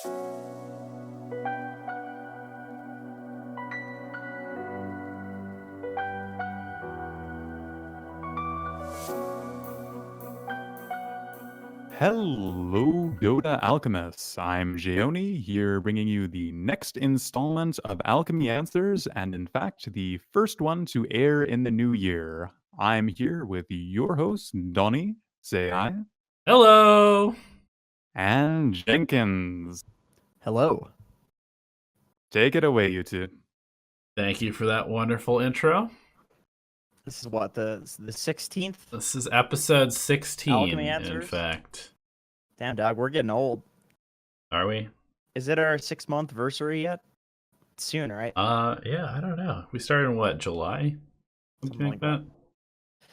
Hello, Dota Alchemists. I'm Jeoni, here bringing you the next installment of Alchemy Answers, and in fact, the first one to air in the new year. I'm here with your host, Donnie, say hi, Hello. and Jenkins. Hello. Take it away, you two. Thank you for that wonderful intro. This is what, the 16th? This is episode 16, Alchemy in Answers? fact. Damn, dog, we're getting old. Are we? Is it our 6-month anniversary yet? Soon, right? Yeah, I don't know. We started in what, July? Something like that?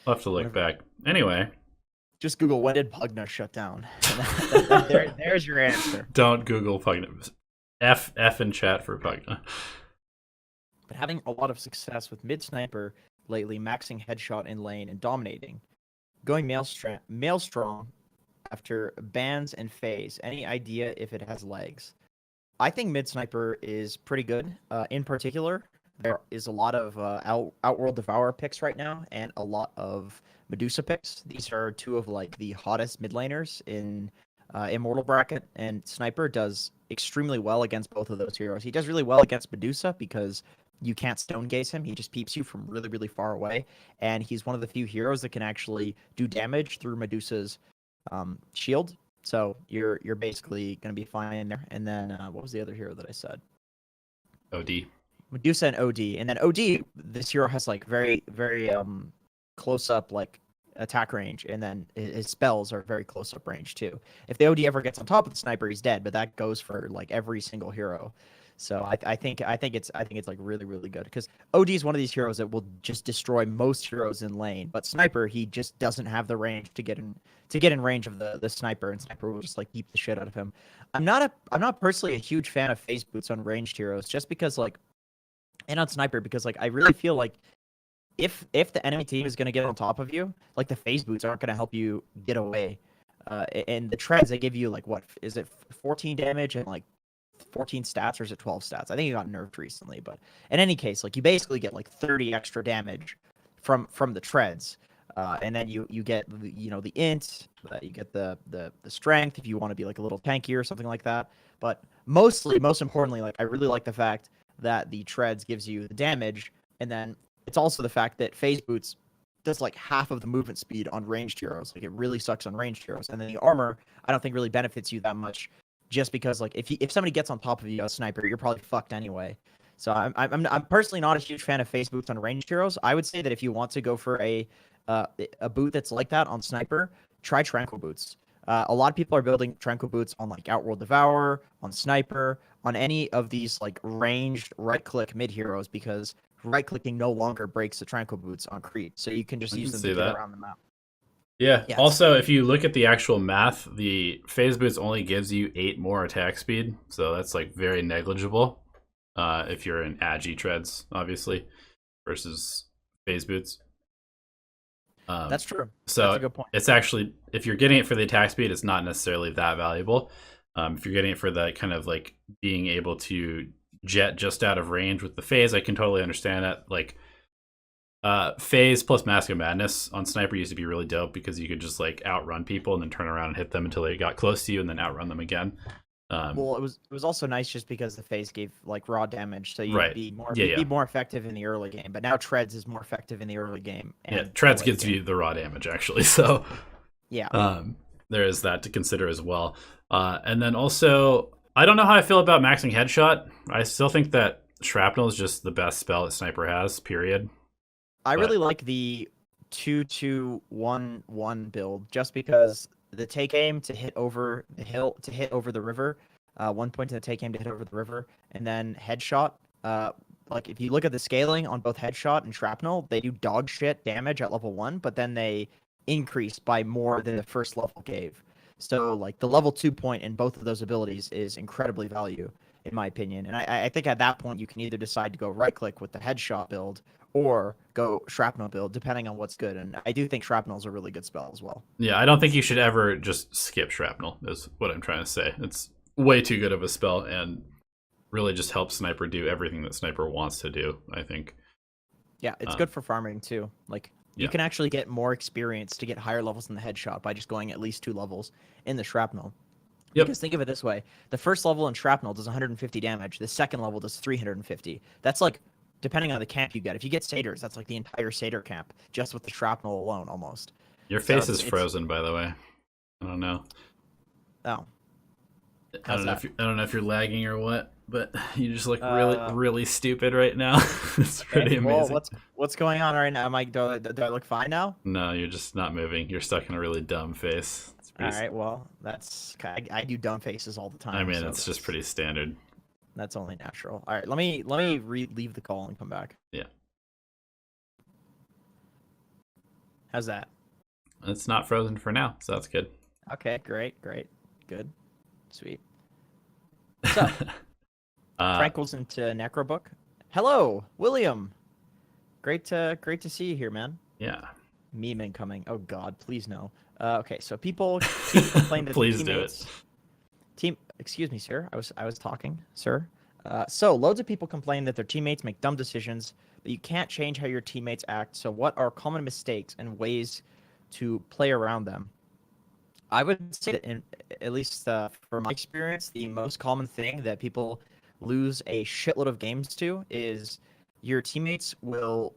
I'll have to look back. Anyway. Just Google, when did Pugna shut down? There's your answer. Don't Google Pugna. F in chat for Pugna. But having a lot of success with mid-sniper lately, maxing headshot in lane and dominating. Going male strong after bans and phase. Any idea if it has legs? I think mid-sniper is pretty good. In particular, there is a lot of Outworld Devourer picks right now, and a lot of Medusa picks. These are two of like the hottest mid laners in Immortal bracket, and Sniper does extremely well against both of those heroes. He does really well against Medusa because you can't stone gaze him. He just peeps you from really, really far away, and he's one of the few heroes that can actually do damage through Medusa's shield. So you're basically going to be fine in there. And then what was the other hero that I said? OD. Medusa and OD. And then OD, this hero has like very, very close up like attack range, and then his spells are very close up range too. If the OD ever gets on top of the sniper, he's dead, but that goes for like every single hero. So I think it's like really, really good, because OD is one of these heroes that will just destroy most heroes in lane, but Sniper, he just doesn't have the range to get in range of the Sniper, and Sniper will just like keep the shit out of him. I'm not personally a huge fan of phase boots on ranged heroes, just because like, and on Sniper, because like I really feel like if the enemy team is gonna get on top of you, like the phase boots aren't gonna help you get away. And the treads, they give you like, what is it, 14 damage and like 14 stats, or is it 12 stats? I think it got nerfed recently, but in any case, like you basically get like 30 extra damage from the treads, and then you get the int, you get the strength if you want to be like a little tankier or something like that. But most importantly, like I really like the fact that the treads gives you the damage, and then it's also the fact that phase boots does like half of the movement speed on ranged heroes. Like it really sucks on ranged heroes, and then the armor I don't think really benefits you that much, just because like if somebody gets on top of you, a sniper, you're probably fucked anyway. So I'm personally not a huge fan of phase boots on ranged heroes. I would say that if you want to go for a boot that's like that on sniper, try tranquil boots. A lot of people are building tranquil boots on like Outworld Devourer, on Sniper, on any of these like ranged right click mid heroes, because right clicking no longer breaks the tranquil boots on Creed, so you can just use them to get around the map. Yeah. Yes. Also, if you look at the actual math, the phase boots only gives you 8 more attack speed, so that's like very negligible. If you're in agi treads, obviously, versus phase boots. That's true. So that's a good point. It's actually, if you're getting it for the attack speed, it's not necessarily that valuable. If you're getting it for the kind of like being able to jet just out of range with the phase, I can totally understand that. Like, phase plus Mask of Madness on Sniper used to be really dope, because you could just like outrun people and then turn around and hit them until they got close to you, and then outrun them again. Well, it was also nice just because the phase gave like raw damage, so you'd Right. be more Yeah, you'd be yeah. more effective in the early game. But now treads is more effective in the early game. Yeah, and treads the late gives game. you the raw damage actually, so Yeah. there is that to consider as well. And then also, I don't know how I feel about maxing headshot. I still think that shrapnel is just the best spell that Sniper has, period. I really like the 2-2-1-1 build, just because the take aim to hit over the hill, to hit over the river, 1 point to the take aim to hit over the river, and then headshot. Like if you look at the scaling on both headshot and shrapnel, they do dog shit damage at level 1, but then they increase by more than the first level gave. So like the level 2 point in both of those abilities is incredibly value, in my opinion. And I think at that point you can either decide to go right click with the headshot build, or go shrapnel build, depending on what's good. And I do think shrapnel is a really good spell as well. Yeah, I don't think you should ever just skip shrapnel, is what I'm trying to say. It's way too good of a spell and really just helps Sniper do everything that Sniper wants to do, I think. Yeah, it's good for farming too. Like you can actually get more experience to get higher levels in the headshot by just going at least 2 levels in the shrapnel. Yep. Because think of it this way: the first level in shrapnel does 150 damage. The second level does 350. That's like, depending on the camp you get. If you get satyrs, that's like the entire satyr camp just with the shrapnel alone, almost. Your face is frozen, by the way. I don't know. Oh. I don't know if you're lagging or what, but you just look really stupid right now. It's pretty amazing. Well, what's going on right now? Do I look fine now? No, you're just not moving. You're stuck in a really dumb face. All right, well, I do dumb faces all the time. I mean, it's just pretty standard. That's only natural. All right, let me leave the call and come back. Yeah. How's that? It's not frozen for now, so that's good. Okay, great, good, sweet. So, Frank goes into Necrobook. Hello, William. Great to see you here, man. Yeah. Meme incoming. Oh God, please no. Okay, so people keep complaining that please do it. Excuse me, sir. I was talking, sir. So loads of people complain that their teammates make dumb decisions, but you can't change how your teammates act. So what are common mistakes and ways to play around them? I would say that, at least from my experience, the most common thing that people lose a shitload of games to is your teammates will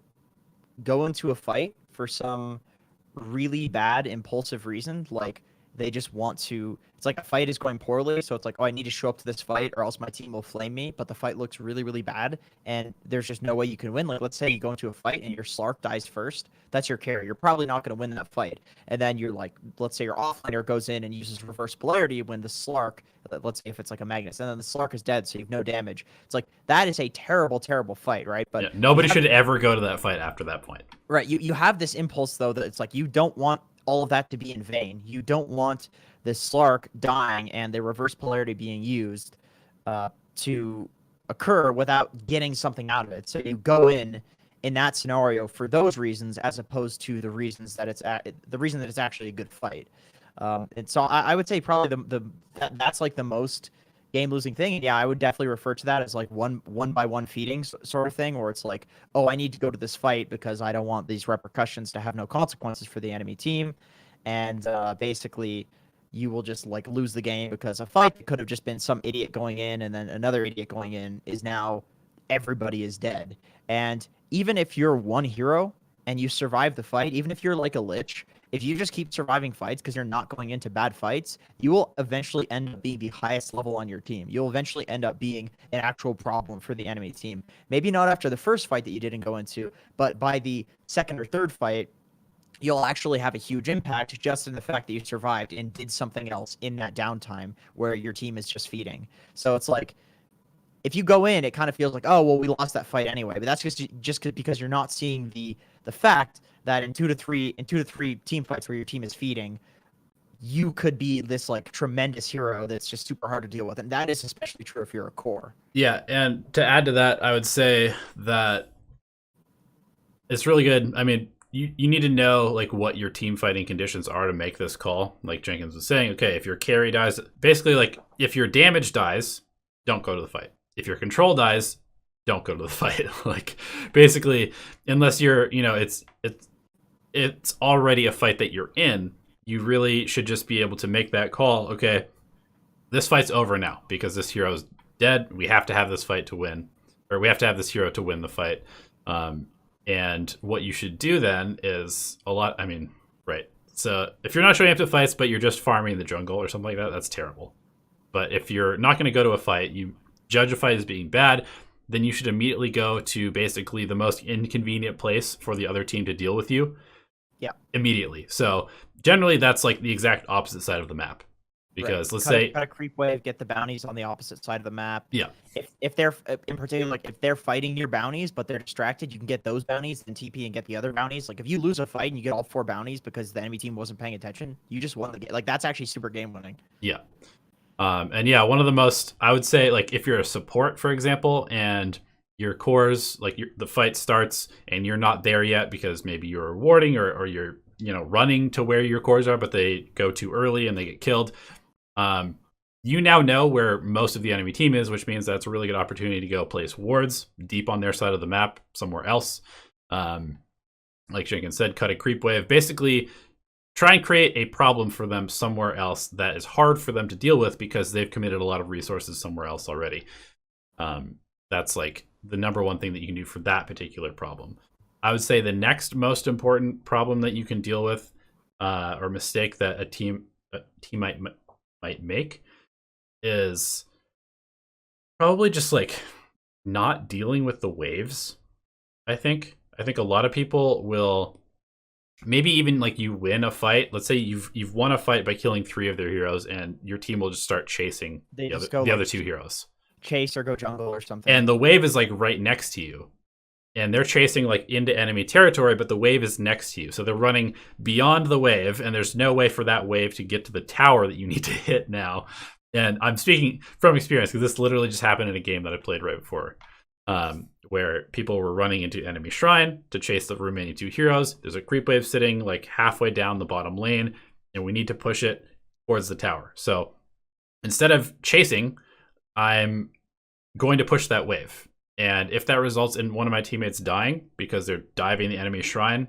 go into a fight for some really bad impulsive reason, like they just want to. It's like a fight is going poorly, so it's like, oh, I need to show up to this fight or else my team will flame me, but the fight looks really bad and there's just no way you can win. Like, let's say you go into a fight and your Slark dies first. That's your carry. You're probably not going to win that fight. And then you're like, let's say your offlaner goes in and uses reverse polarity when the Slark, let's say if it's like a Magnus, and then the Slark is dead, so you have no damage. It's like, that is a terrible fight, right? But nobody should ever go to that fight after that point. Right. You have this impulse, though, that it's like you don't want all of that to be in vain. You don't want the Slark dying and the reverse polarity being used to occur without getting something out of it. So you go in that scenario for those reasons, as opposed to the reasons that the reason that it's actually a good fight. And so I would say probably that's like the most game losing thing. And yeah, I would definitely refer to that as like one by one feeding sort of thing, where it's like, oh, I need to go to this fight because I don't want these repercussions to have no consequences for the enemy team. And basically you will just like lose the game because a fight that could have just been some idiot going in and then another idiot going in is now everybody is dead. And even if you're one hero and you survive the fight, even if you're like a lich, if you just keep surviving fights because you're not going into bad fights, you will eventually end up being the highest level on your team. You'll eventually end up being an actual problem for the enemy team. Maybe not after the first fight that you didn't go into, but by the second or third fight, you'll actually have a huge impact just in the fact that you survived and did something else in that downtime where your team is just feeding. So it's like, if you go in, it kind of feels like, oh, well, we lost that fight anyway. But that's just because you're not seeing the fact that in two to three team fights where your team is feeding, you could be this like tremendous hero that's just super hard to deal with. And that is especially true if you're a core. Yeah, and to add to that, I would say that it's really good. I mean, you need to know like what your team fighting conditions are to make this call. Like Jenkins was saying, okay, if your carry dies, basically like if your damage dies, don't go to the fight. If your control dies, don't go to the fight. Like basically, unless you're, it's already a fight that you're in, you really should just be able to make that call. Okay, this fight's over now because this hero's dead. We have to have this fight to win, or we have to have this hero to win the fight. And what you should do then is right. So if you're not showing up to fights, but you're just farming the jungle or something like that, that's terrible. But if you're not going to go to a fight, you judge a fight as being bad, then you should immediately go to basically the most inconvenient place for the other team to deal with you. Yeah. Immediately. So generally that's like the exact opposite side of the map. Because let's say cut a creep wave, get the bounties on the opposite side of the map. Yeah. If they're in particular, like if they're fighting your bounties but they're distracted, you can get those bounties and TP and get the other bounties. Like if you lose a fight and you get all 4 bounties because the enemy team wasn't paying attention, you just won the game. Like that's actually super game winning. Yeah. And yeah, one of the most, I would say, like if you're a support, for example, and your cores, like the fight starts and you're not there yet because maybe you're warding or you're running to where your cores are, but they go too early and they get killed. you now know where most of the enemy team is, which means that's a really good opportunity to go place wards deep on their side of the map somewhere else. Like Jenkins said, cut a creep wave. Basically, try and create a problem for them somewhere else that is hard for them to deal with because they've committed a lot of resources somewhere else already. That's like the number one thing that you can do for that particular problem. I would say the next most important problem that you can deal with, or mistake that a team might make, is probably just like not dealing with the waves. I think a lot of people will maybe even like you win a fight. Let's say you've won a fight by killing 3 of their heroes, and your team will just start chasing the other 2 heroes. Chase or go jungle or something. And the wave is like right next to you. And they're chasing like into enemy territory, but the wave is next to you. So they're running beyond the wave, and there's no way for that wave to get to the tower that you need to hit now. And I'm speaking from experience because this literally just happened in a game that I played right before, where people were running into enemy shrine to chase the remaining 2 heroes. There's a creep wave sitting like halfway down the bottom lane, and we need to push it towards the tower. So instead of chasing, I'm going to push that wave. And if that results in one of my teammates dying because they're diving the enemy shrine,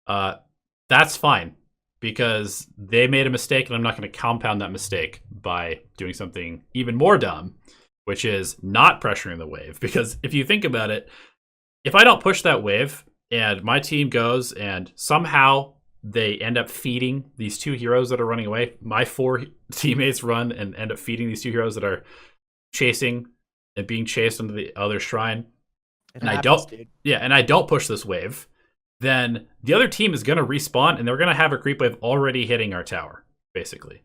that's fine, because they made a mistake, and I'm not going to compound that mistake by doing something even more dumb, which is not pressuring the wave. Because if you think about it, if I don't push that wave and my team goes and somehow they end up feeding these 2 heroes that are running away, my 4 teammates run and end up feeding these 2 heroes that are chasing and being chased into the other shrine, and I don't push this wave, then the other team is going to respawn, and they're going to have a creep wave already hitting our tower, basically.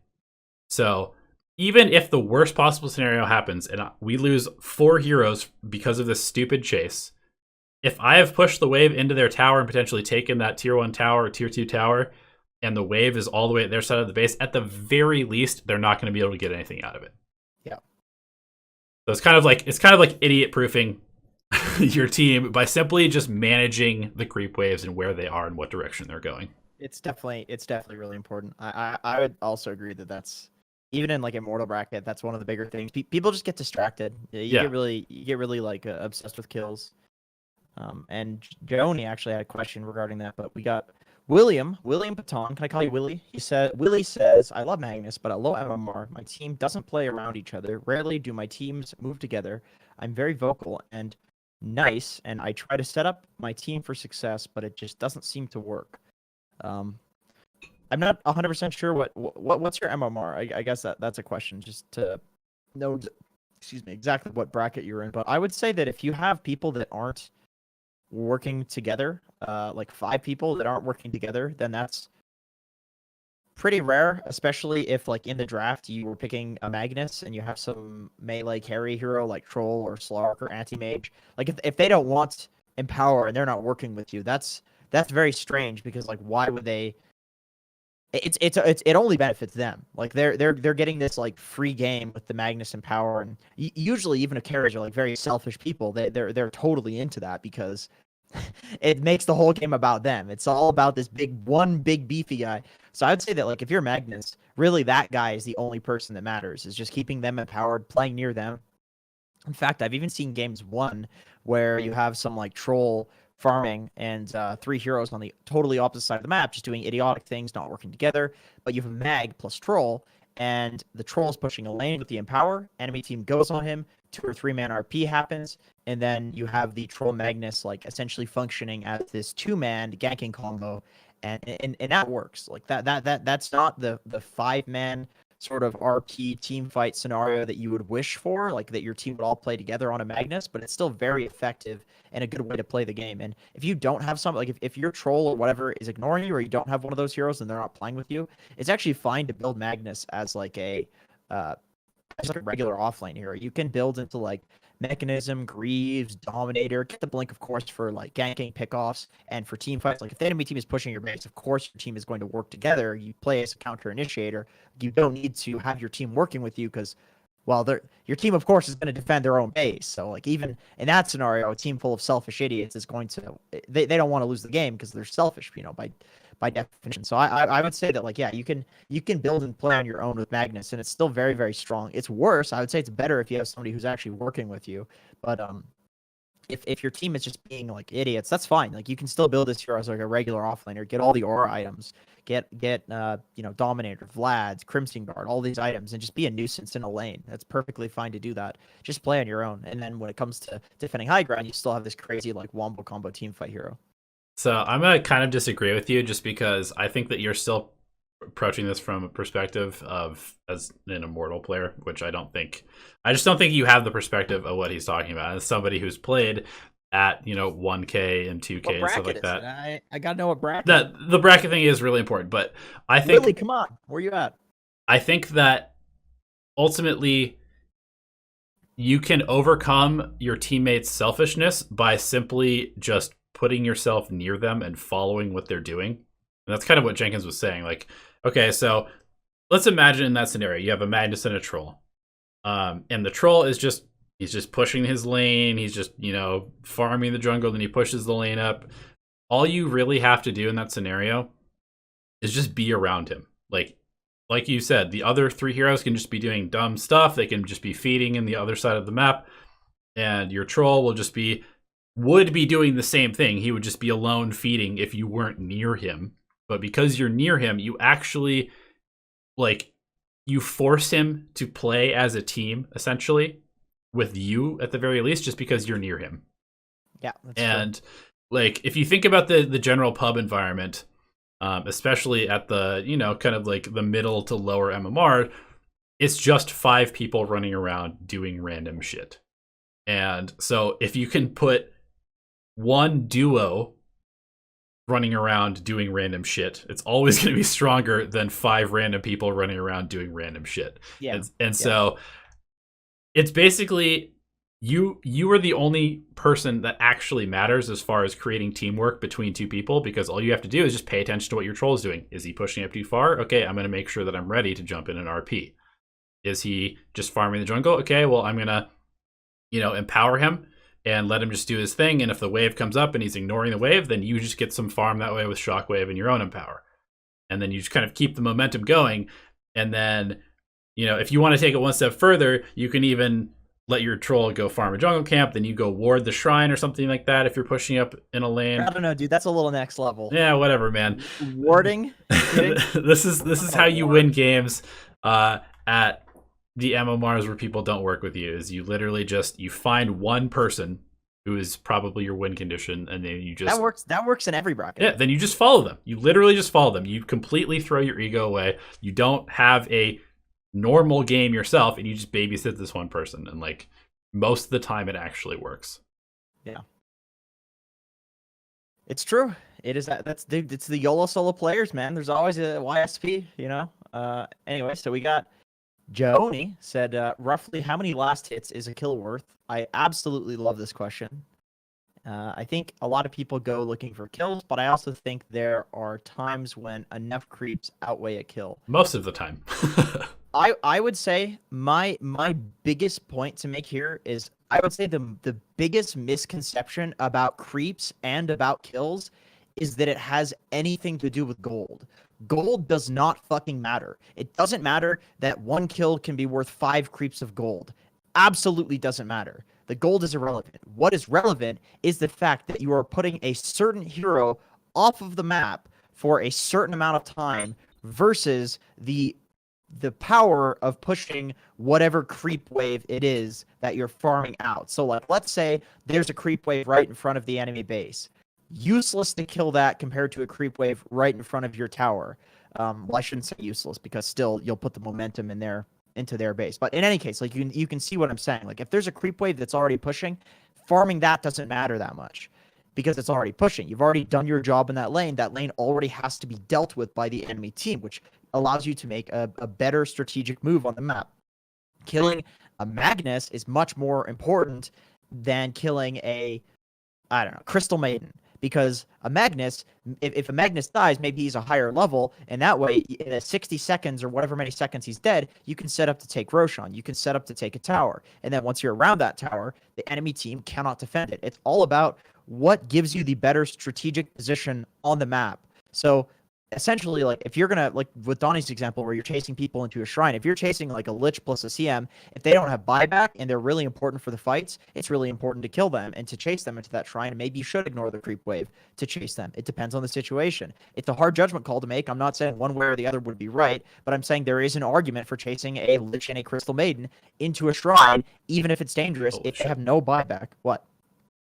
So even if the worst possible scenario happens and we lose 4 heroes because of this stupid chase, if I have pushed the wave into their tower and potentially taken that tier 1 tower or tier 2 tower, and the wave is all the way at their side of the base, at the very least, they're not going to be able to get anything out of it. Yeah. So it's kind of like idiot proofing your team by simply just managing the creep waves and where they are and what direction they're going. It's definitely really important. I would also agree that that's, even in like Immortal bracket, that's one of the bigger things. People just get distracted. You get really like obsessed with kills. And Joni actually had a question regarding that, but we got William Paton. Can I call you Willie? Willie says, I love Magnus, but at low MMR, my team doesn't play around each other. Rarely do my teams move together. I'm very vocal and nice, and I try to set up my team for success, but it just doesn't seem to work. I'm not 100% sure what's your MMR. I guess that's a question, just to know, exactly what bracket you're in. But I would say that if you have people that aren't working together, like 5 people that aren't working together, then that's pretty rare, especially if like in the draft you were picking a Magnus and you have some melee carry hero like Troll or Slark or Anti-Mage. Like if they don't want Empower and they're not working with you, that's very strange, because like why would they? It only benefits them. Like they're getting this like free game with the Magnus and Power, and usually even if carriers are like very selfish people, they're totally into that, because it makes the whole game about them. It's all about this big beefy guy. So I would say that like if you're Magnus, really that guy is the only person that matters. Is just keeping them empowered, playing near them. In fact, I've even seen games won where you have some like Troll farming and 3 heroes on the totally opposite side of the map just doing idiotic things, not working together, but you have a Mag plus Troll, and the Troll is pushing a lane with the Empower, enemy team goes on him, 2 or 3 man RP happens, and then you have the Troll Magnus like essentially functioning as this 2-man ganking combo, and that works. Like that's not the 5-man sort of RP team fight scenario that you would wish for, like that your team would all play together on a Magnus, but it's still very effective and a good way to play the game. And if you don't have some, like if your Troll or whatever is ignoring you, or you don't have one of those heroes and they're not playing with you, it's actually fine to build Magnus as like a regular offlane hero. You can build into like Mechanism, Greaves, Dominator, get the Blink, of course, for like ganking pickoffs and for team fights. Like if the enemy team is pushing your base, of course your team is going to work together. You play as a counter initiator. You don't need to have your team working with you, because, well, your team, of course, is going to defend their own base. So like even in that scenario, a team full of selfish idiots is going to, they don't want to lose the game because they're selfish, by definition. So I would say that, like, yeah, you can build and play on your own with Magnus, and it's still very, very strong. It's worse. I would say it's better if you have somebody who's actually working with you. But if your team is just being like idiots, that's fine. Like, you can still build this hero as like a regular offlaner, get all the aura items, get Dominator, Vlad's, Crimson Guard, all these items, and just be a nuisance in a lane. That's perfectly fine to do that. Just play on your own. And then when it comes to defending high ground, you still have this crazy like wombo combo team fight hero. So I'm gonna kind of disagree with you, just because I think that you're still approaching this from a perspective of as an immortal player, which I just don't think you have the perspective of what he's talking about. As somebody who's played at 1K and 2K and stuff like that, I gotta know what bracket. The bracket thing is really important, but I think Lily, come on, where you at? I think that ultimately you can overcome your teammates' selfishness by simply just putting yourself near them and following what they're doing. And that's kind of what Jenkins was saying. Like, okay, so let's imagine in that scenario, you have a Magnus and a troll. And the troll is he's just pushing his lane. He's just, farming the jungle. Then he pushes the lane up. All you really have to do in that scenario is just be around him. Like you said, the other 3 heroes can just be doing dumb stuff. They can just be feeding in the other side of the map. And your troll would be doing the same thing. He would just be alone feeding if you weren't near him. But because you're near him, you actually, you force him to play as a team, essentially, with you at the very least, just because you're near him. Yeah. That's and, if you think about the general pub environment, especially at the, kind of like the middle to lower MMR, it's just 5 people running around doing random shit. And so if you can put one duo running around doing random shit, it's always going to be stronger than 5 random people running around doing random shit. Yeah. So it's basically you are the only person that actually matters as far as creating teamwork between 2 people, because all you have to do is just pay attention to what your troll is doing. Is he pushing up too far? Okay, I'm going to make sure that I'm ready to jump in an RP. Is he just farming the jungle? Okay, well, I'm going to, empower him and let him just do his thing. And if the wave comes up and he's ignoring the wave, then you just get some farm that way with Shockwave and your own empower. And then you just kind of keep the momentum going. And then, if you want to take it one step further, you can even let your troll go farm a jungle camp. Then you go ward the shrine or something like that if you're pushing up in a lane. I don't know, dude. That's a little next level. Yeah, whatever, man. Warding? This is how you win games at the MMRs where people don't work with you. Is you literally you find one person who is probably your win condition, and then you just that works in every bracket. Yeah, then you just follow them. You literally just follow them. You completely throw your ego away. You don't have a normal game yourself, and you just babysit this one person, and most of the time it actually works. Yeah, it's true. It is it's the YOLO solo players, man. There's always a YSP, anyway, so we got Joni said, roughly how many last hits is a kill worth? I absolutely love this question. I think a lot of people go looking for kills, but I also think there are times when enough creeps outweigh a kill. Most of the time. I would say my biggest point to make here is I would say the biggest misconception about creeps and about kills is that it has anything to do with gold. Gold does not fucking matter. It doesn't matter that 1 kill can be worth 5 creeps of gold. Absolutely doesn't matter. The gold is irrelevant. What is relevant is the fact that you are putting a certain hero off of the map for a certain amount of time versus the power of pushing whatever creep wave it is that you're farming out. So let's say there's a creep wave right in front of the enemy base. Useless to kill that compared to a creep wave right in front of your tower. Well, I shouldn't say useless, because still you'll put the momentum into their base. But in any case, you can see what I'm saying. If there's a creep wave that's already pushing, farming that doesn't matter that much because it's already pushing. You've already done your job in that lane. That lane already has to be dealt with by the enemy team, which allows you to make a better strategic move on the map. Killing a Magnus is much more important than killing a Crystal Maiden. Because a Magnus, if a Magnus dies, maybe he's a higher level, and that way, in a 60 seconds or whatever many seconds he's dead, you can set up to take Roshan. You can set up to take a tower. And then once you're around that tower, the enemy team cannot defend it. It's all about what gives you the better strategic position on the map. So essentially, like, if you're gonna, like with Donnie's example where you're chasing people into a shrine, if you're chasing like a lich plus a CM, if they don't have buyback and they're really important for the fights, it's really important to kill them and to chase them into that shrine. And maybe you should ignore the creep wave to chase them. It depends on the situation. It's a hard judgment call to make. I'm not saying one way or the other would be right, but I'm saying there is an argument for chasing a lich and a crystal maiden into a shrine, even if it's dangerous, if they have no buyback. What?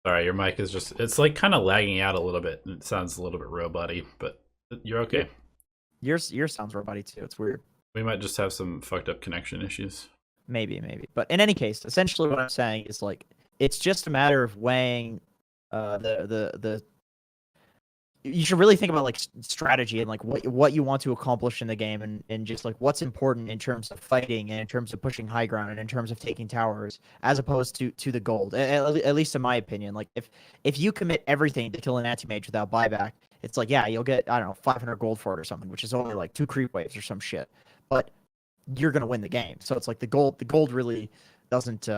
Sorry, your mic is just, it's like kind of lagging out a little bit. It sounds a little bit robot-y, but you're okay. Yours sounds robot-y too. It's weird. We might just have some fucked up connection issues. Maybe. But in any case, essentially what I'm saying is, like, it's just a matter of weighing the you should really think about, like, strategy and, like, what you want to accomplish in the game, and just, like, what's important in terms of fighting and in terms of pushing high ground and in terms of taking towers, as opposed to the gold. At least in my opinion, like, if you commit everything to kill an anti-mage without buyback, it's like, yeah, you'll get, I don't know, 500 gold for it or something, which is only like 2 creep waves or some shit, but you're gonna win the game. So it's like the gold really doesn't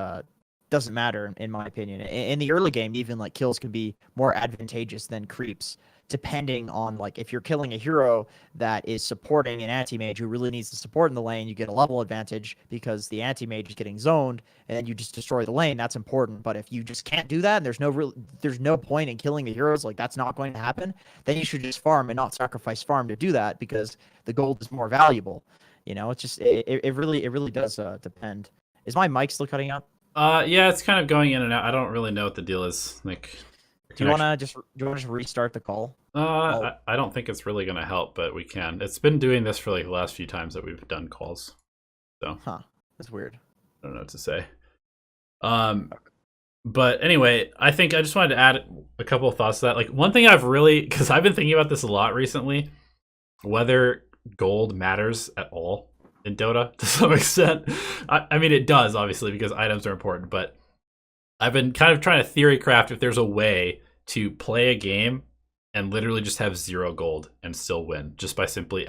matter in my opinion. In the early game, even, like, kills can be more advantageous than creeps, depending on, like, if you're killing a hero that is supporting an anti-mage who really needs the support in the lane, you get a level advantage because the anti-mage is getting zoned, and then you just destroy the lane. That's important. But if you just can't do that, and there's no point in killing the heroes, like, that's not going to happen, then you should just farm and not sacrifice farm to do that, because the gold is more valuable. You know, it's just it really does depend. Is my mic still cutting out? Yeah, it's kind of going in and out. I don't really know what the deal is. Like, do you want to just restart the call? I don't think it's really going to help, but we can. It's been doing this for, like, the last few times that we've done calls. So, that's weird. I don't know what to say. But anyway, I think I just wanted to add a couple of thoughts to that. Like, one thing because I've been thinking about this a lot recently, whether gold matters at all in Dota to some extent. I mean, it does, obviously, because items are important, but I've been kind of trying to theory craft if there's a way to play a game and literally just have 0 gold and still win, just by simply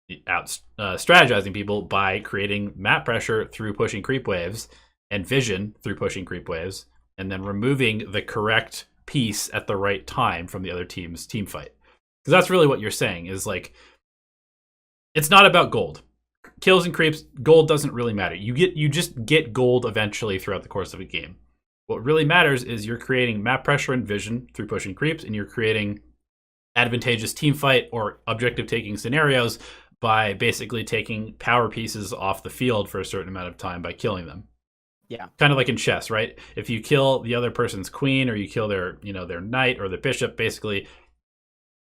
strategizing people by creating map pressure through pushing creep waves and vision through pushing creep waves, and then removing the correct piece at the right time from the other team's team fight. Because that's really what you're saying, is, like, it's not about gold. Kills and creeps, gold doesn't really matter. You just get gold eventually throughout the course of a game. What really matters is you're creating map pressure and vision through pushing creeps, and you're creating advantageous team fight or objective taking scenarios by basically taking power pieces off the field for a certain amount of time by killing them. Yeah. Kind of like in chess, right? If you kill the other person's queen, or you kill their knight or the bishop, basically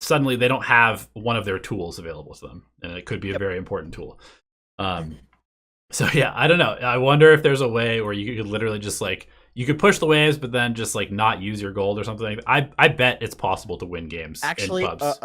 suddenly they don't have one of their tools available to them, and it could be a very important tool. So yeah, I don't know. I wonder if there's a way where you could literally just, like, you could push the waves, but then just, like, not use your gold or something. I bet it's possible to win games. Actually, in pubs.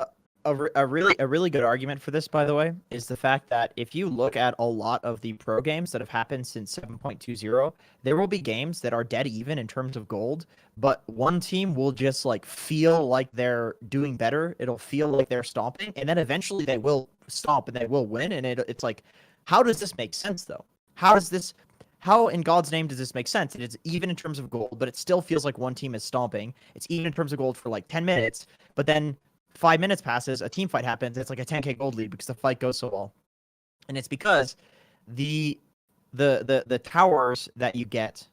a really good argument for this, by the way, is the fact that if you look at a lot of the pro games that have happened since 7.20, there will be games that are dead even in terms of gold, but one team will just, like, feel like they're doing better. It'll feel like they're stomping, and then eventually they will stomp and they will win. And it's like, how does this make sense, though? How in God's name does this make sense? It is even in terms of gold, but it still feels like one team is stomping. It's even in terms of gold for, like, 10 minutes, but then 5 minutes passes, a team fight happens, it's like a 10k gold lead because the fight goes so well. And it's because the towers that you get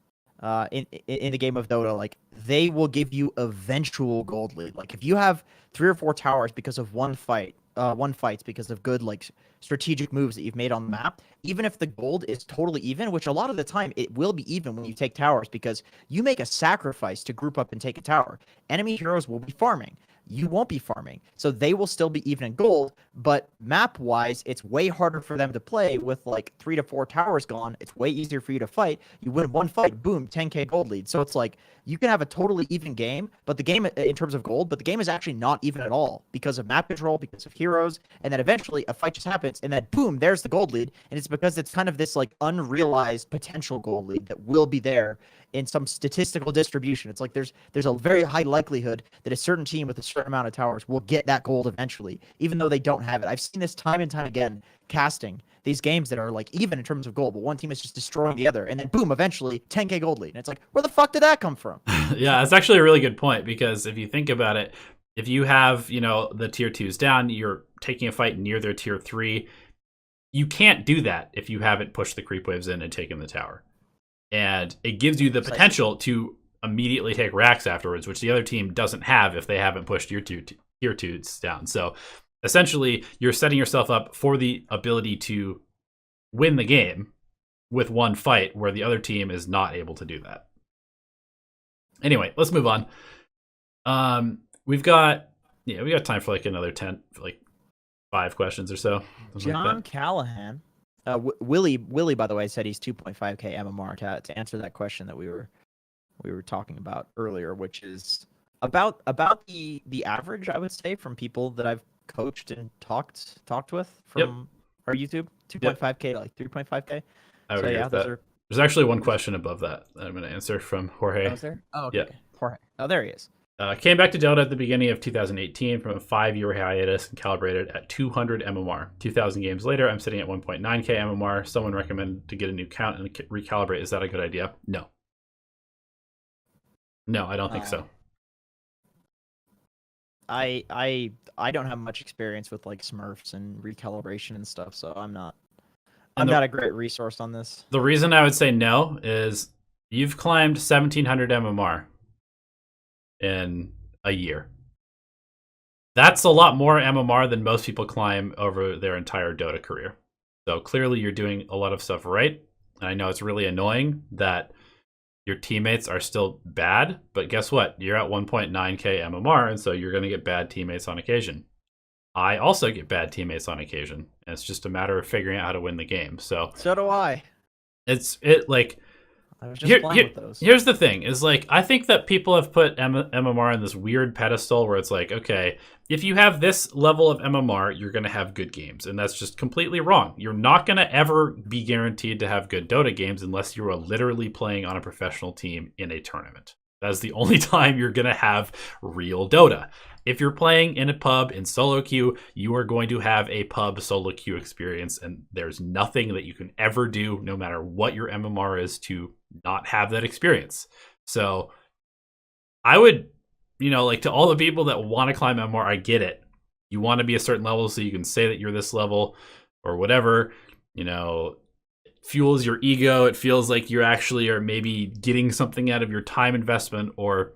in the game of Dota, like, they will give you eventual gold lead. Like, if you have 3 or 4 towers because of one fights because of good, like, strategic moves that you've made on the map, even if the gold is totally even, which a lot of the time it will be even when you take towers, because you make a sacrifice to group up and take a tower. Enemy heroes will be farming. You won't be farming, so they will still be even in gold, but map-wise, it's way harder for them to play with, like, 3 to 4 towers gone. It's way easier for you to fight. You win one fight, boom, 10k gold lead. So it's like, you can have a totally even game, but the game, in terms of gold, but the game is actually not even at all because of map control, because of heroes, and then eventually a fight just happens, and then boom, there's the gold lead, and it's because it's kind of this, like, unrealized potential gold lead that will be there in some statistical distribution. It's like there's a very high likelihood that a certain team with a certain amount of towers will get that gold eventually, even though they don't have it. I've seen this time and time again, casting these games that are, like, even in terms of gold, but one team is just destroying the other, and then boom, eventually 10k gold lead. And it's like, where the fuck did that come from? Yeah, it's actually a really good point, because if you think about it, if you have, the tier 2s down, you're taking a fight near their tier 3. You can't do that if you haven't pushed the creep waves in and taken the tower. And it gives you the potential to immediately take racks afterwards, which the other team doesn't have if they haven't pushed tier 2s down. So essentially, you're setting yourself up for the ability to win the game with one fight where the other team is not able to do that. Anyway, let's move on. We've got time for like another 10, like 5 questions or so. John Callahan, Willie, by the way, said he's 2.5k MMR to answer that question that we were talking about earlier, which is about the average, I would say, from people that I've coached and talked with from our YouTube. 2.5k to like 3.5k. I would agree with that. There's actually one question above that I'm going to answer from Jorge. Oh, is there? Oh, okay. Yeah. Jorge. Oh, there he is. Came back to Dota at the beginning of 2018 from a 5-year hiatus and calibrated at 200 MMR. 2,000 games later, I'm sitting at 1.9k MMR. Someone recommended to get a new count and recalibrate. Is that a good idea? No. No, I don't think so. I don't have much experience with like Smurfs and recalibration and stuff, so I'm not a great resource on this. The reason I would say no is you've climbed 1,700 MMR in a year. That's a lot more MMR than most people climb over their entire Dota career. So clearly you're doing a lot of stuff right. And I know it's really annoying that your teammates are still bad, but guess what? You're at 1.9k MMR, and so you're going to get bad teammates on occasion. I also get bad teammates on occasion, and it's just a matter of figuring out how to win the game. So do I. I was just playing with those. Here's the thing, is like, I think that people have put MMR on this weird pedestal where it's like, okay, if you have this level of MMR, you're going to have good games. And that's just completely wrong. You're not going to ever be guaranteed to have good Dota games unless you are literally playing on a professional team in a tournament. That's the only time you're going to have real Dota. If you're playing in a pub in solo queue, you are going to have a pub solo queue experience, and there's nothing that you can ever do, no matter what your MMR is, to not have that experience. So I would, to all the people that want to climb MMR, I get it. You want to be a certain level so you can say that you're this level or whatever, it fuels your ego. It feels like you actually are maybe getting something out of your time investment or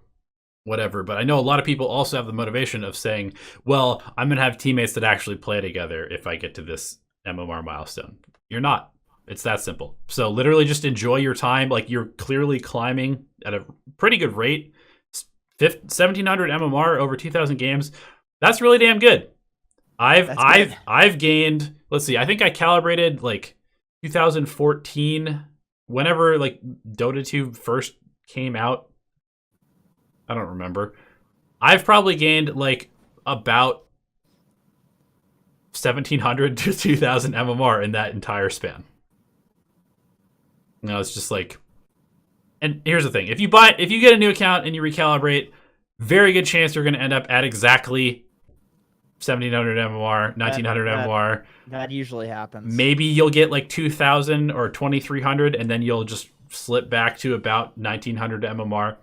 whatever. But I know a lot of people also have the motivation of saying, well, I'm going to have teammates that actually play together if I get to this MMR milestone. You're not. It's that simple. So literally just enjoy your time. Like, you're clearly climbing at a pretty good rate. 1,700 MMR over 2,000 games. That's really damn good. I've gained, let's see, I think I calibrated like 2014, whenever like Dota 2 first came out. I don't remember. I've probably gained like about 1,700 to 2,000 MMR in that entire span. It's just like, and here's the thing: if you get a new account and you recalibrate, very good chance you're going to end up at exactly 1,700 MMR, 1,900 MMR. That usually happens. Maybe you'll get like 2,000 or 2,300, and then you'll just slip back to about 1,900 MMR.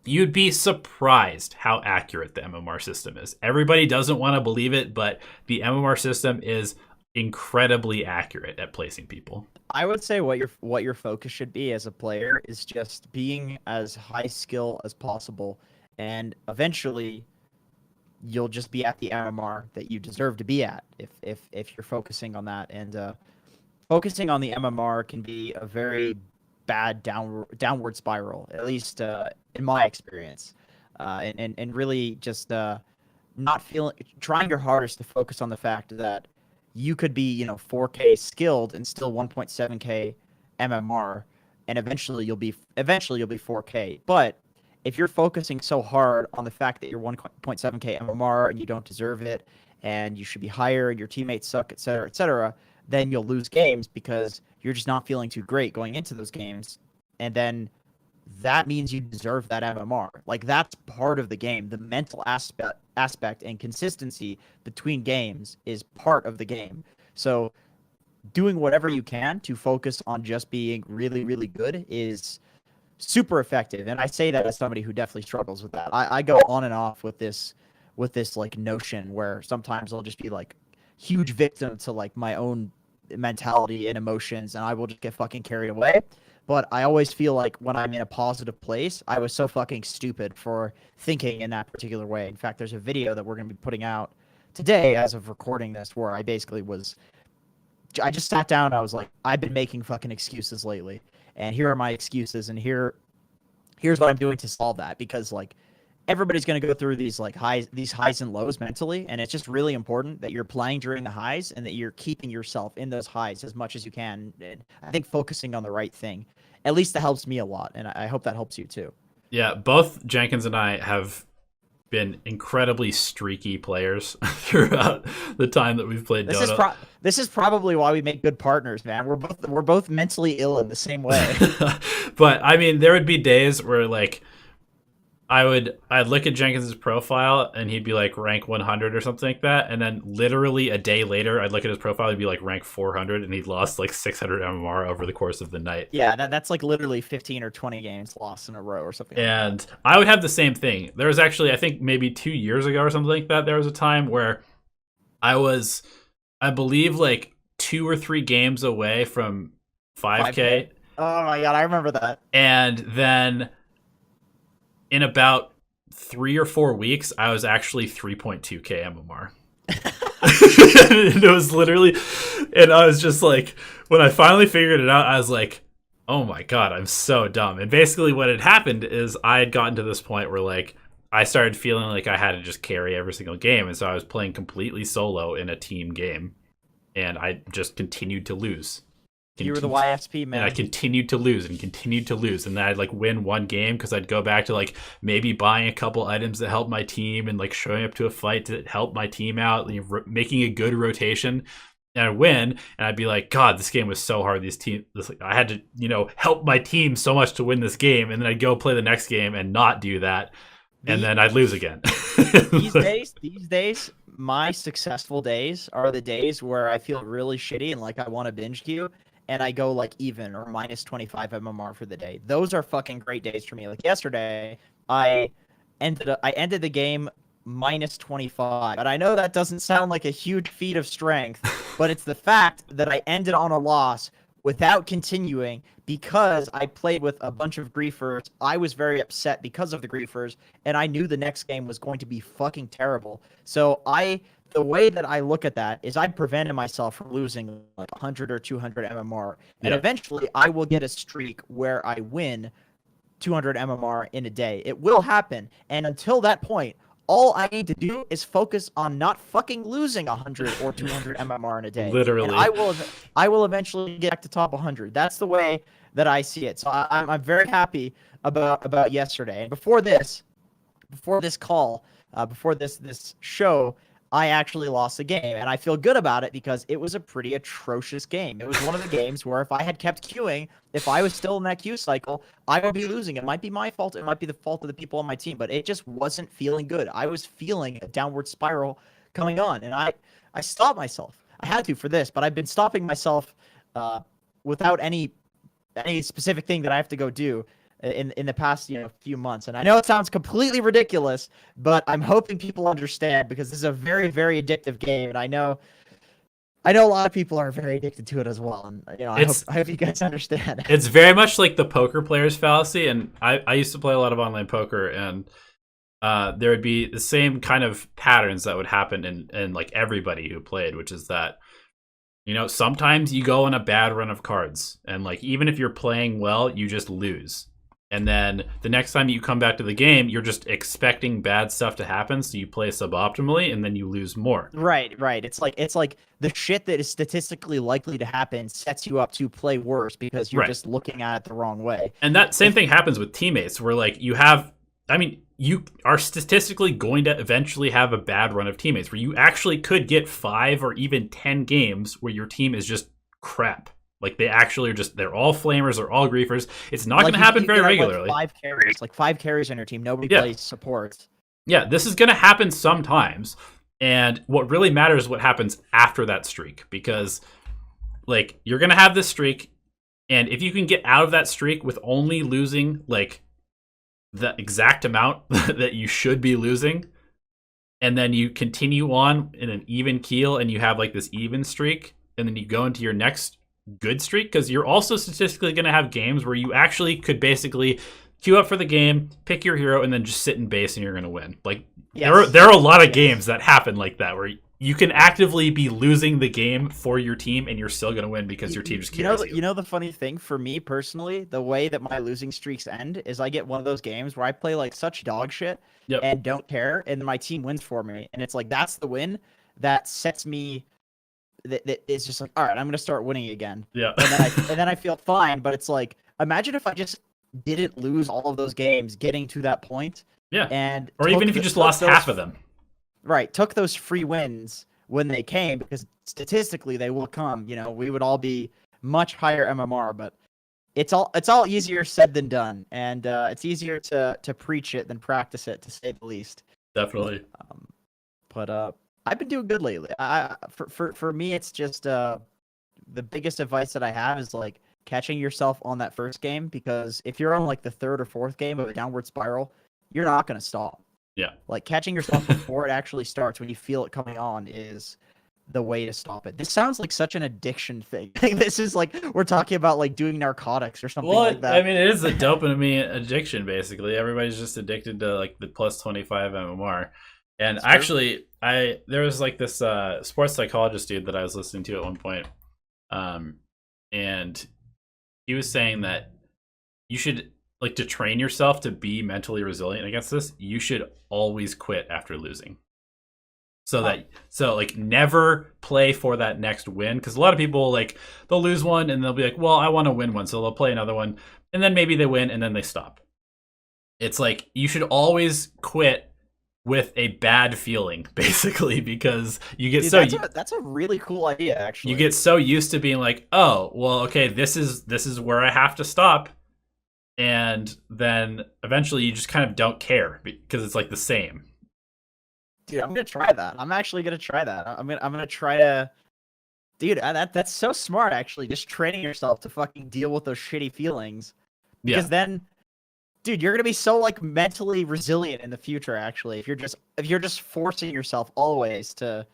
You'd be surprised how accurate the MMR system is. Everybody doesn't want to believe it, but the MMR system is incredibly accurate at placing people. I would say what your focus should be as a player is just being as high skill as possible, and eventually you'll just be at the MMR that you deserve to be at if you're focusing on that. And focusing on the MMR can be a very bad downward spiral, at least in my experience, and really just trying your hardest to focus on the fact that you could be 4K skilled and still 1.7K MMR, and eventually you'll be 4K. But if you're focusing so hard on the fact that you're 1.7K MMR and you don't deserve it, and you should be higher, and your teammates suck, etc., then you'll lose games because you're just not feeling too great going into those games, and then that means you deserve that MMR. Like, that's part of the game. The mental aspect and consistency between games is part of the game. So doing whatever you can to focus on just being really, really good is super effective. And I say that as somebody who definitely struggles with that. I go on and off with this with this like notion where sometimes I'll just be like huge victim to like my own mentality and emotions, and I will just get fucking carried away. But I always feel like when I'm in a positive place, I was so fucking stupid for thinking in that particular way. In fact, there's a video that we're going to be putting out today as of recording this where I basically I just sat down and I was like, I've been making fucking excuses lately, and here are my excuses, and here's what I'm doing to solve that, because like everybody's going to go through these highs and lows mentally, and it's just really important that you're playing during the highs and that you're keeping yourself in those highs as much as you can. And I think focusing on the right thing, at least that helps me a lot, and I hope that helps you too. Yeah, both Jenkins and I have been incredibly streaky players throughout the time that we've played Dota. This is probably why we make good partners, man. We're both mentally ill in the same way. But I mean, there would be days where like I'd look at Jenkins's profile and he'd be like rank 100 or something like that, and then literally a day later I'd look at his profile, he'd be like rank 400, and he'd lost like 600 MMR over the course of the night. Yeah, that's like literally 15 or 20 games lost in a row or something. And like that. I would have the same thing. There was actually, I think maybe 2 years ago or something like that, there was a time where I believe like 2 or 3 games away from 5K. Oh my god, I remember that. And then in about 3 or 4 weeks, I was actually 3.2k MMR. And it was literally, and I was just like, when I finally figured it out, I was like, oh my god, I'm so dumb. And basically what had happened is I had gotten to this point where like I started feeling like I had to just carry every single game, and so I was playing completely solo in a team game, and I just continued to lose. You were the YSP, man. And I continued to lose and continued to lose. And then I'd like win one game because I'd go back to like maybe buying a couple items that help my team and like showing up to a fight to help my team out, making a good rotation. And I'd win, and I'd be like, God, this game was so hard. I had to, help my team so much to win this game. And then I'd go play the next game and not do that. And then I'd lose again. These days, my successful days are the days where I feel really shitty and like I want to binge queue, and I go like even or minus 25 MMR for the day. Those are fucking great days for me. Like yesterday, I ended the game minus 25. And I know that doesn't sound like a huge feat of strength, but it's the fact that I ended on a loss without continuing because I played with a bunch of griefers. I was very upset because of the griefers, and I knew the next game was going to be fucking terrible. So the way that I look at that is I prevented myself from losing like 100 or 200 MMR. And eventually I will get a streak where I win 200 MMR in a day. It will happen. And until that point, all I need to do is focus on not fucking losing 100 or 200 MMR in a day. Literally. And I will eventually get back to top 100. That's the way that I see it. So I'm very happy about yesterday. And before this call, before this show, I actually lost the game, and I feel good about it because it was a pretty atrocious game. It was one of the games where if I had kept queuing, if I was still in that queue cycle, I would be losing. It might be my fault. It might be the fault of the people on my team, but it just wasn't feeling good. I was feeling a downward spiral coming on, and I stopped myself. I had to for this, but I've been stopping myself without any specific thing that I have to go do in the past few months. And I know it sounds completely ridiculous, but I'm hoping people understand because this is a very, very addictive game, and I know a lot of people are very addicted to it as well. And I hope you guys understand. It's very much like the poker player's fallacy, and I used to play a lot of online poker, and there would be the same kind of patterns that would happen in like everybody who played, which is that sometimes you go on a bad run of cards, and like even if you're playing well, you just lose. And then the next time you come back to the game, you're just expecting bad stuff to happen, so you play suboptimally, and then you lose more. Right. It's like the shit that is statistically likely to happen sets you up to play worse because you're just looking at it the wrong way. And that same thing happens with teammates, where like you are statistically going to eventually have a bad run of teammates, where you actually could get 5 or even 10 games where your team is just crap. Like they actually are they're all flamers, they're all griefers. It's not going to happen very regularly. Like 5 carries on your team. Nobody plays support. Yeah, this is going to happen sometimes. And what really matters is what happens after that streak, because like you're going to have this streak, and if you can get out of that streak with only losing like the exact amount that you should be losing, and then you continue on in an even keel, and you have like this even streak, and then you go into your next good streak, because you're also statistically going to have games where you actually could basically queue up for the game, pick your hero, and then just sit in base and you're going to win. Like there are a lot of games that happen like that where you can actively be losing the game for your team and you're still going to win because your team just carries you. You know the funny thing for me personally, the way that my losing streaks end is I get one of those games where I play like such dog shit and don't care, and my team wins for me, and it's like that's the win that sets me. That it's just like, all right, I'm gonna start winning again. Yeah, and then I feel fine. But it's like, imagine if I just didn't lose all of those games getting to that point. Yeah, and or even if you just lost half of them. Right, took those free wins when they came, because statistically they will come. You know, we would all be much higher MMR, but it's all easier said than done, and it's easier to preach it than practice it, to say the least. Definitely. But I've been doing good lately. For me, it's just the biggest advice that I have is like catching yourself on that first game, because if you're on like the third or fourth game of a downward spiral, you're not gonna stop. Yeah. Like catching yourself before it actually starts, when you feel it coming on, is the way to stop it. This sounds like such an addiction thing. This is like we're talking about like doing narcotics or something like that. I mean, it is a dopamine addiction, basically. Everybody's just addicted to like the plus 25 MMR. And That's actually, there was like this sports psychologist dude that I was listening to at one point, and he was saying that you should, like, to train yourself to be mentally resilient against this, you should always quit after losing. So like never play for that next win, because a lot of people, like, they'll lose one and they'll be like, well, I want to win one, so they'll play another one, and then maybe they win and then they stop. It's like you should always quit with a bad feeling, basically, because you get that's a really cool idea, actually. You get so used to being like, oh, well, okay, this is where I have to stop, and then eventually you just kind of don't care because it's like the same. Dude, I'm gonna try that. I'm actually gonna try that. I'm gonna try to. Dude, that's so smart, actually. Just training yourself to fucking deal with those shitty feelings, because then, dude, you're gonna be so like mentally resilient in the future. Actually, if you're just forcing yourself always to,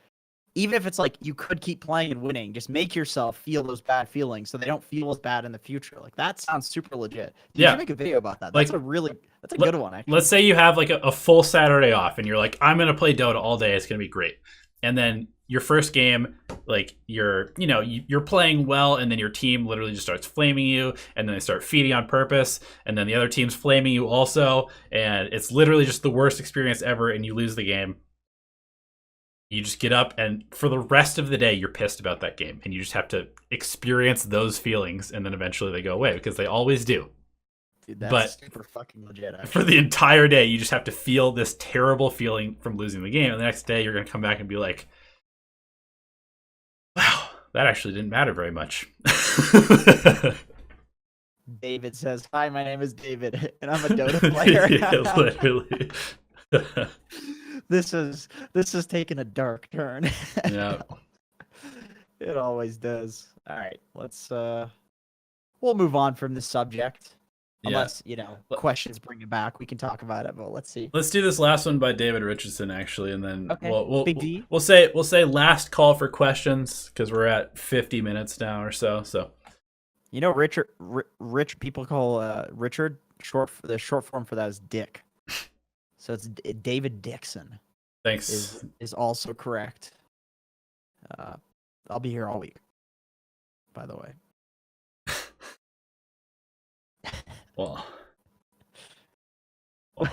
even if it's like you could keep playing and winning, just make yourself feel those bad feelings so they don't feel as bad in the future. Like that sounds super legit. You should make a video about that. That's a good one, actually. Let's say you have like a full Saturday off and you're like, I'm gonna play Dota all day, it's gonna be great. And then your first game, like you're playing well, and then your team literally just starts flaming you, and then they start feeding on purpose, and then the other team's flaming you also, and it's literally just the worst experience ever, and you lose the game. You just get up, and for the rest of the day, you're pissed about that game, and you just have to experience those feelings, and then eventually they go away, because they always do. Dude, that's super fucking legit, actually. For the entire day, you just have to feel this terrible feeling from losing the game, and the next day you're going to come back and be like, wow, that actually didn't matter very much. David says, hi, my name is David, and I'm a Dota player. Yeah, literally. This is taking a dark turn. Yeah. It always does. All right, we'll move on from this subject. Unless, questions bring it back, we can talk about it, but let's see. Let's do this last one by David Richardson, actually, and then okay. we'll say last call for questions, because we're at 50 minutes now or so. So, Rich people call Richard the short form for that is Dick. So it's David Dixon. Thanks. Is also correct. I'll be here all week, by the way. Well,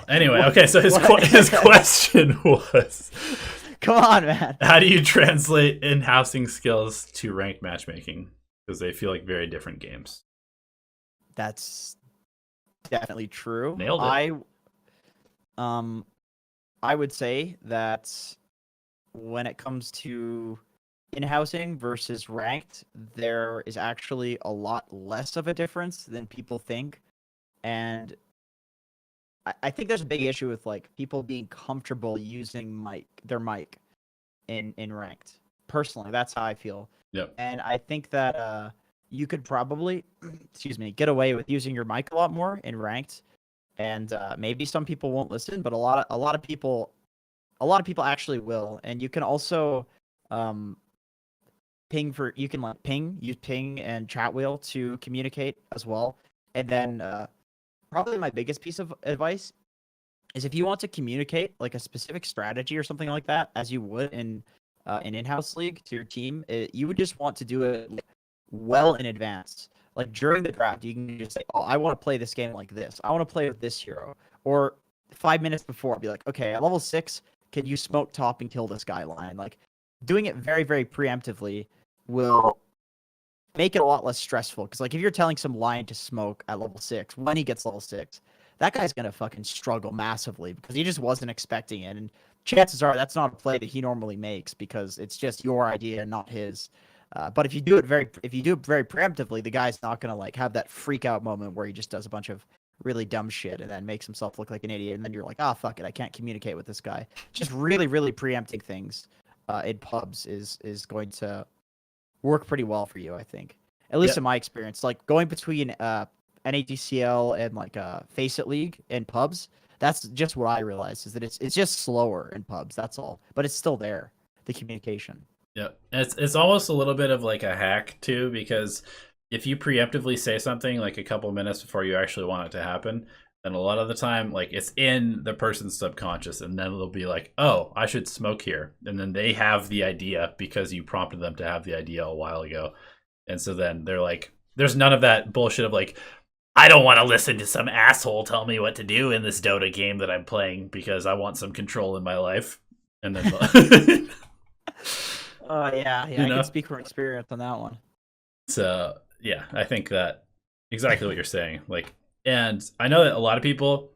anyway, okay, so his question was, come on, man. How do you translate in-housing skills to ranked matchmaking? Because they feel like very different games. That's definitely true. Nailed it. I would say that when it comes to in-housing versus ranked, there is actually a lot less of a difference than people think. And I think there's a big issue with like people being comfortable using their mic in ranked. Personally, that's how I feel. Yep. And I think that you could probably, get away with using your mic a lot more in ranked. And maybe some people won't listen, but a lot of people a lot of people actually will, and you can also you can use ping and chat wheel to communicate as well. And then probably my biggest piece of advice is if you want to communicate like a specific strategy or something like that, as you would in an in-house league to your team, you would just want to do it like, well in advance. Like during the draft, you can just say, "Oh, I want to play this game like this. I want to play with this hero." Or 5 minutes before, be like, "Okay, at level 6, can you smoke top and kill this guy line?" Like doing it very, very preemptively will make it a lot less stressful. Because like if you're telling some line to smoke at level 6, when he gets level 6, that guy's gonna fucking struggle massively because he just wasn't expecting it. And chances are that's not a play that he normally makes because it's just your idea, not his. But if you do it very preemptively, the guy's not gonna like have that freak out moment where he just does a bunch of really dumb shit and then makes himself look like an idiot. And then you're like, ah, fuck it, I can't communicate with this guy. Just really, really preempting things in pubs is going to work pretty well for you, I think. At least in my experience, like going between NATCL and like Face It League and pubs, that's just what I realized is that it's just slower in pubs. That's all, but it's still there. The communication. Yeah, it's almost a little bit of like a hack too, because if you preemptively say something like a couple minutes before you actually want it to happen, then a lot of the time like it's in the person's subconscious, and then they'll be like, "Oh, I should smoke here," and then they have the idea because you prompted them to have the idea a while ago, and so then they're like, "There's none of that bullshit of like." I don't want to listen to some asshole tell me what to do in this Dota game that I'm playing because I want some control in my life. And then Yeah, I can speak from experience on that one. So yeah, I think that exactly what you're saying. Like, and I know that a lot of people,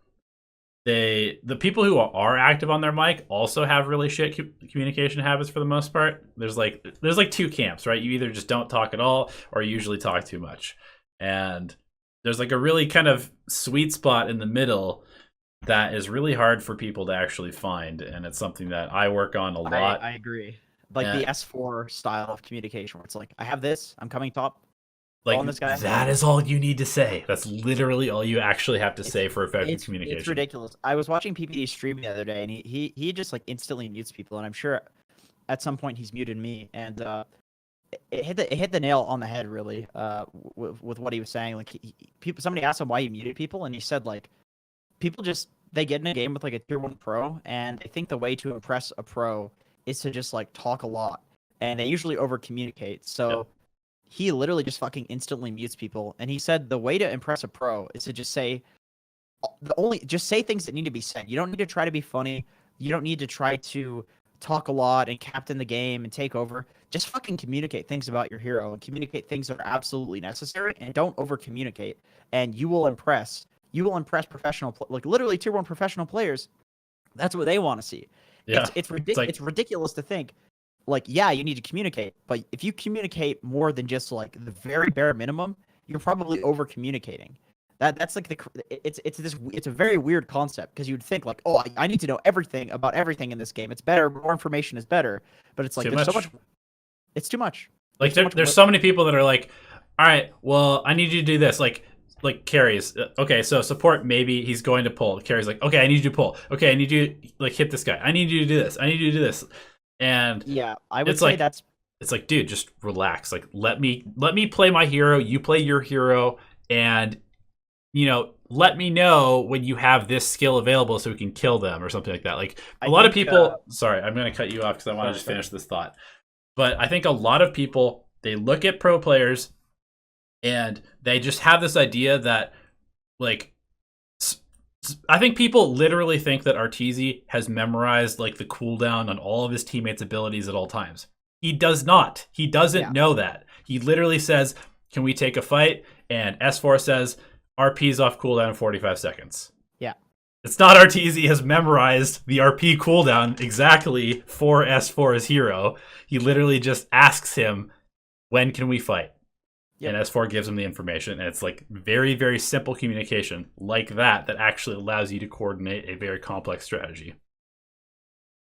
the people who are active on their mic also have really shit communication habits for the most part. There's like two camps, right? You either just don't talk at all, or you usually talk too much. And there's like a really kind of sweet spot in the middle that is really hard for people to actually find, and it's something that I work on a lot. I agree. Like the S4 style of communication, where it's like, I have this, I'm coming top. Like this guy. That is all you need to say. That's literally all you actually have to say for effective communication. It's ridiculous. I was watching PPD stream the other day, and he just like instantly mutes people, and I'm sure at some point he's muted me, and it hit the nail on the head really with what he was saying. Like somebody asked him why he muted people, and he said like people just they get in a game with like a tier 1 pro, and they think the way to impress a pro is to just like talk a lot, and they usually over communicate. So he literally just fucking instantly mutes people, and he said the way to impress a pro is to just say things that need to be said. You don't need to try to be funny. You don't need to try to talk a lot and captain the game and take over. Just fucking communicate things about your hero and communicate things that are absolutely necessary, and don't over communicate, and you will impress professional like literally tier 1 professional players. That's what they want to see. Yeah. It's ridiculous to think like, yeah, you need to communicate, but if you communicate more than just like the very bare minimum, you're probably over communicating. That's like it's a very weird concept, because you'd think like, oh, I need to know everything about everything in this game. It's better, more information is better, but it's like there's so much. It's too much. Like there's so many people that are like, all right, well, I need you to do this. Like carries. Okay, so support, maybe he's going to pull. Carries like, okay, I need you to pull. Okay, I need you to like hit this guy. I need you to do this. I need you to do this. And yeah, I would say it's like, dude, just relax. Like let me play my hero. You play your hero, and let me know when you have this skill available so we can kill them or something like that. Like a lot of people. Sorry, I'm going to cut you off because I want to just finish this thought. But I think a lot of people, they look at pro players and they just have this idea that, like, I think people literally think that Arteezy has memorized like the cooldown on all of his teammates' abilities at all times. He does not. He doesn't know that. He literally says, "Can we take a fight?" And S4 says, "RP's off cooldown in 45 seconds." Yeah. It's not Arteezy has memorized the RP cooldown exactly for S4's hero. He literally just asks him, "When can we fight?" Yep. And S4 gives him the information, and it's like very, very simple communication like that actually allows you to coordinate a very complex strategy.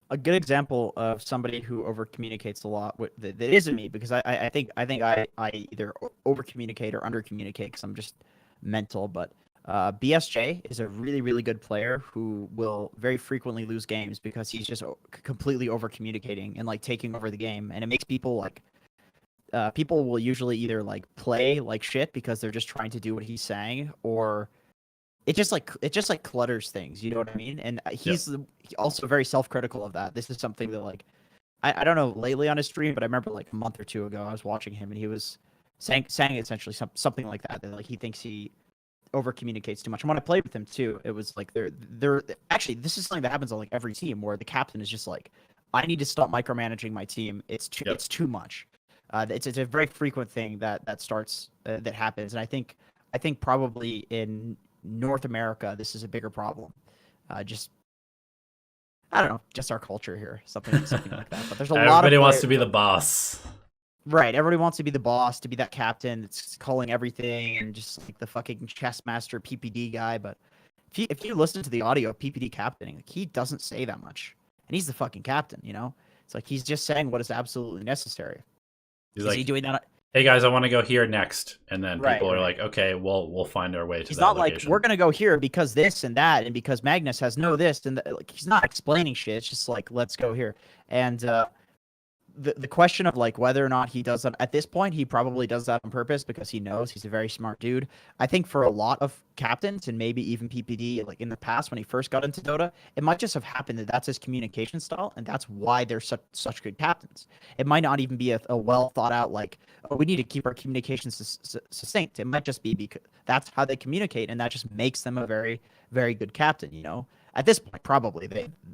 A good example of somebody who over communicates a lot that isn't me, because I think I either over communicate or under communicate because I'm just mental. But BSJ is a really, really good player who will very frequently lose games because he's just completely over communicating and like taking over the game, and it makes people like people will usually either like play like shit because they're just trying to do what he's saying, or it just like clutters things. You know what I mean? And he's also very self-critical of that. This is something that like I don't know lately on his stream, but I remember like a month or two ago I was watching him and he was saying essentially something like that like he thinks he over communicates too much. And when I played with him too, it was like they're actually this is something that happens on like every team where the captain is just like, I need to stop micromanaging my team. It's too much. It's a very frequent thing that starts that happens, and I think probably in North America this is a bigger problem. Just I don't know, just our culture here, something like that. But there's a lot of everybody wants to be the boss. Right, everybody wants to be the boss, to be that captain that's calling everything and just like the fucking chess master PPD guy. But if you listen to the audio of PPD captaining, like, he doesn't say that much, and he's the fucking captain. You know, it's like he's just saying what is absolutely necessary. He's is like, he doing that? Hey guys, I want to go here next, and then people are like, okay, well, we'll find our way to. He's that not location. like, we're gonna go here because this and that, and because Magnus has this and that. Like, he's not explaining shit. It's just like, let's go here. And the question of like whether or not he does that at this point, he probably does that on purpose because he knows he's a very smart dude. I think for a lot of captains and maybe even PPD, like in the past when he first got into Dota, it might just have happened that that's his communication style, and that's why they're such good captains. It might not even be a well thought out like, oh, we need to keep our communications succinct. It might just be because that's how they communicate, and that just makes them a very, very good captain. You know, at this point, probably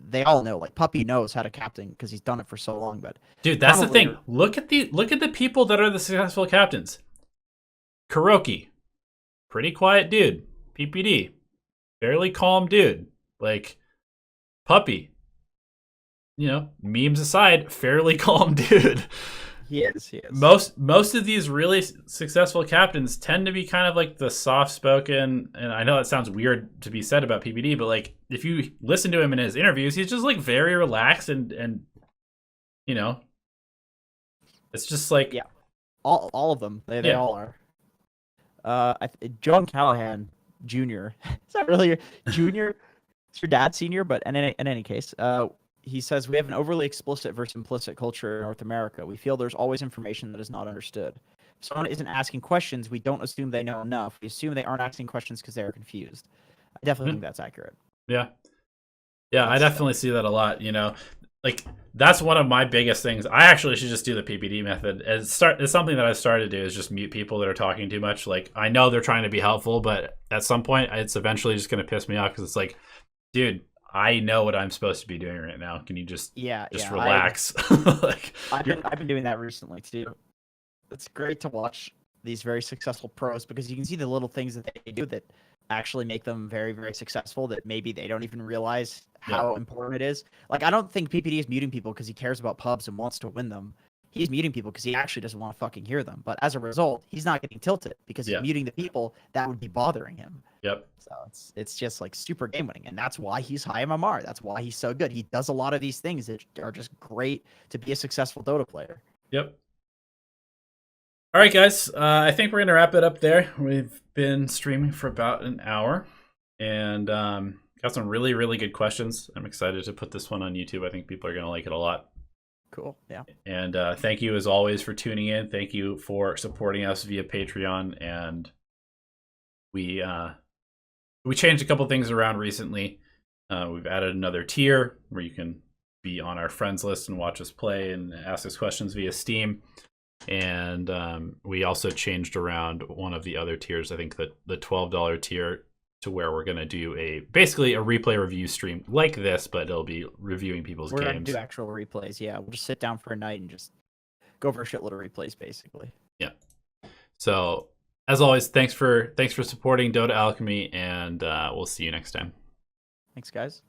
they all know. Like Puppy knows how to captain because he's done it for so long. But dude, that's the thing. Look at the people that are the successful captains. Kuroki, pretty quiet dude. PPD, fairly calm dude. Like Puppy, you know, memes aside, fairly calm dude. He is. Most of these really successful captains tend to be kind of like the soft-spoken, and I know that sounds weird to be said about PPD, but like if you listen to him in his interviews, he's just like very relaxed and you know, it's just like all of them. They all are. John Callahan Jr. Is that really your junior? It's your dad senior, but in any case, he says, we have an overly explicit versus implicit culture in North America. We feel there's always information that is not understood. If someone isn't asking questions, we don't assume they know enough. We assume they aren't asking questions because they are confused. I definitely think that's accurate. Yeah, I definitely see that a lot. You know, like that's one of my biggest things. I actually should just do the PPD method. It's something that I started to do is just mute people that are talking too much. Like I know they're trying to be helpful, but at some point it's eventually just going to piss me off because it's like, dude, I know what I'm supposed to be doing right now. Can you just relax? Like, I've been doing that recently too. It's great to watch these very successful pros because you can see the little things that they do that actually make them very, very successful that maybe they don't even realize how important it is. Like, I don't think PPD is muting people because he cares about pubs and wants to win them. He's muting people because he actually doesn't want to fucking hear them. But as a result, he's not getting tilted because he's muting the people that would be bothering him. Yep. So it's just like super game winning, and that's why he's high MMR. That's why he's so good. He does a lot of these things that are just great to be a successful Dota player. Yep. All right, guys. I think we're gonna wrap it up there. We've been streaming for about an hour, and got some really, really good questions. I'm excited to put this one on YouTube. I think people are gonna like it a lot. Cool. Yeah. And thank you as always for tuning in. Thank you for supporting us via Patreon. And we changed a couple things around recently. We've added another tier where you can be on our friends list and watch us play and ask us questions via Steam. And we also changed around one of the other tiers. I think the $12 tier to where we're going to do basically a replay review stream like this, but it'll be reviewing people's games. We're going to do actual replays, yeah. We'll just sit down for a night and just go over a shitload of replays, basically. Yeah. So, as always, thanks for supporting Dota Alchemy, and we'll see you next time. Thanks, guys.